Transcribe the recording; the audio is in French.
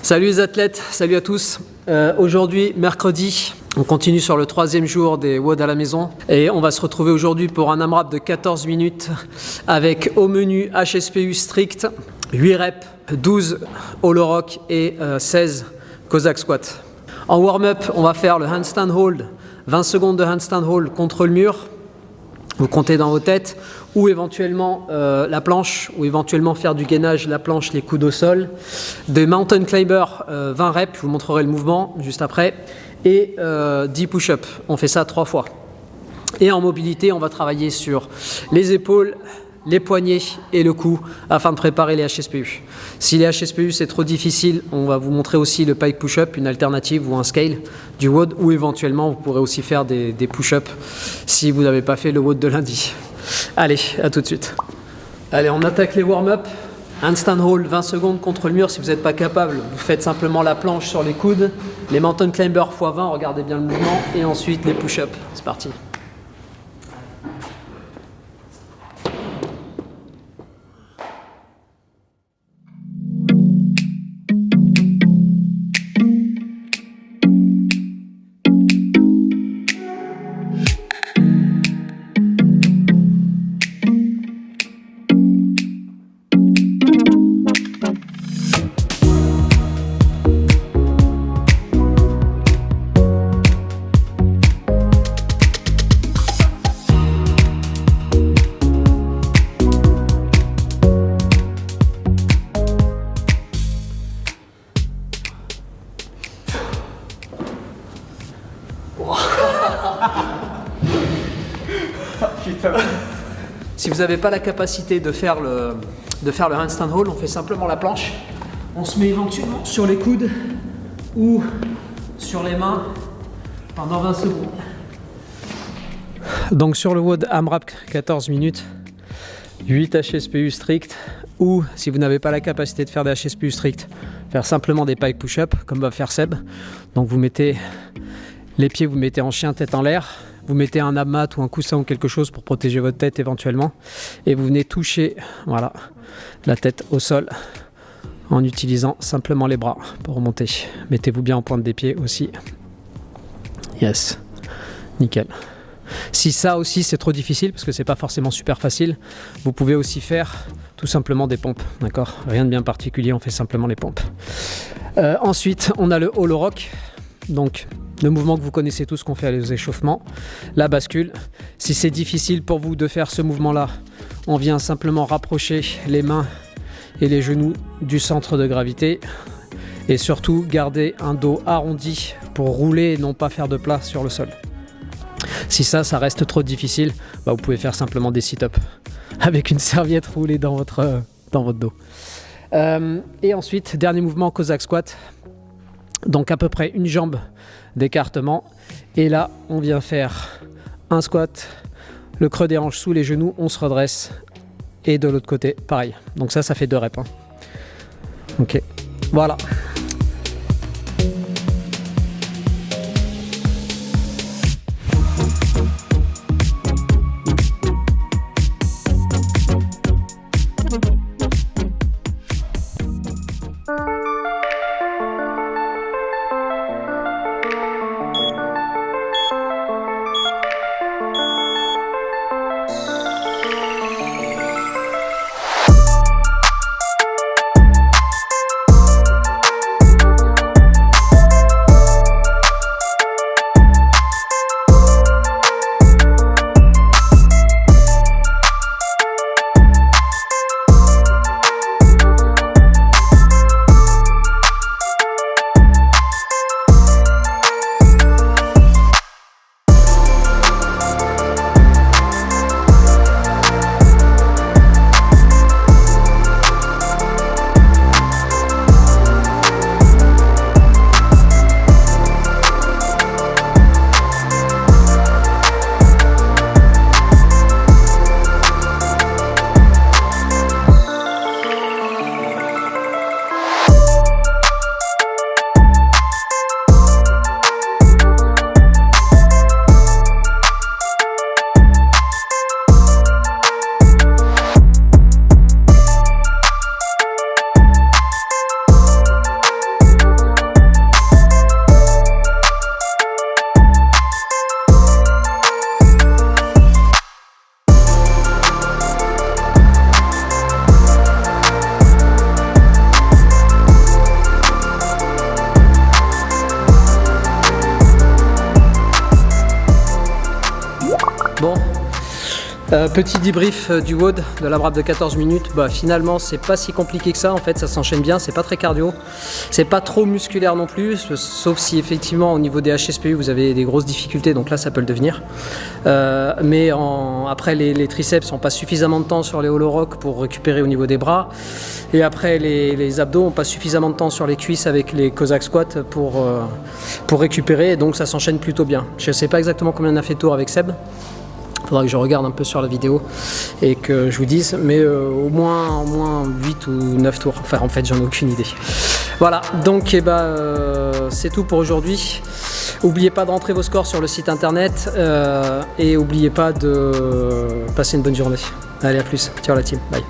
Salut les athlètes, salut à tous. Aujourd'hui, mercredi, on continue sur le 3e jour des WOD à la maison et on va se retrouver aujourd'hui pour un AMRAP de 14 minutes avec au menu HSPU strict, 8 reps, 12 hollow rock et 16 Cossack squat. En warm-up, on va faire le handstand hold, 20 secondes de handstand hold contre le mur. Vous comptez dans vos têtes, ou éventuellement la planche, ou éventuellement faire du gainage, la planche, les coudes au sol. Des mountain climber, 20 reps, je vous montrerai le mouvement juste après. Et 10 push-ups, on fait ça 3 fois. Et en mobilité, on va travailler sur les épaules, les poignets et le cou afin de préparer les HSPU. Si les HSPU c'est trop difficile, on va vous montrer aussi le pike push-up, une alternative ou un scale du WOD, ou éventuellement vous pourrez aussi faire des push-ups si vous n'avez pas fait le WOD de lundi. Allez, à tout de suite. Allez, on attaque les warm-up. Handstand hold, 20 secondes contre le mur. Si vous n'êtes pas capable, vous faites simplement la planche sur les coudes. Les mountain climber x 20, regardez bien le mouvement. Et ensuite les push-ups. C'est parti. Si vous n'avez pas la capacité de faire le handstand hold, on fait simplement la planche. On se met éventuellement sur les coudes ou sur les mains pendant 20 secondes. Donc sur le WOD AMRAP 14 minutes, 8 HSPU strict, ou si vous n'avez pas la capacité de faire des HSPU strict, faire simplement des pike push-up comme va faire Seb. Donc vous mettez les pieds, vous mettez en chien tête en l'air. Vous mettez un abmat ou un coussin ou quelque chose pour protéger votre tête éventuellement. Et vous venez toucher voilà, la tête au sol en utilisant simplement les bras pour remonter. Mettez-vous bien en pointe des pieds aussi. Yes, nickel. Si ça aussi c'est trop difficile, parce que c'est pas forcément super facile, vous pouvez aussi faire tout simplement des pompes. D'accord ? Rien de bien particulier, on fait simplement les pompes. Ensuite, on a le hollow rock. Donc, le mouvement que vous connaissez tous qu'on fait aux échauffements, la bascule. Si c'est difficile pour vous de faire ce mouvement-là, on vient simplement rapprocher les mains et les genoux du centre de gravité et surtout garder un dos arrondi pour rouler et non pas faire de plat sur le sol. Si ça reste trop difficile, vous pouvez faire simplement des sit-ups avec une serviette roulée dans votre dos. Et ensuite, dernier mouvement, Cossack squat. Donc à peu près une jambe d'écartement. Et là, on vient faire un squat, le creux des hanches sous les genoux, on se redresse. Et de l'autre côté, pareil. Donc ça fait 2 reps. Ok, voilà. Petit débrief du WOD de l'AMRAP de 14 minutes. Finalement, c'est pas si compliqué que ça. En fait, ça s'enchaîne bien. C'est pas très cardio. C'est pas trop musculaire non plus. Sauf si effectivement, au niveau des HSPU, vous avez des grosses difficultés. Donc là, ça peut le devenir. Après, les triceps, on passe suffisamment de temps sur les hollow rock pour récupérer au niveau des bras. Et après, les abdos, on passe suffisamment de temps sur les cuisses avec les Cossack squats pour récupérer. Et donc, ça s'enchaîne plutôt bien. Je sais pas exactement combien on a fait de tours avec Seb. Faudra que je regarde un peu sur la vidéo et que je vous dise, mais au moins 8 ou 9 tours. Enfin, en fait, j'en ai aucune idée. Voilà, donc c'est tout pour aujourd'hui. N'oubliez pas de rentrer vos scores sur le site internet et n'oubliez pas de passer une bonne journée. Allez, à plus. Ciao la team. Bye.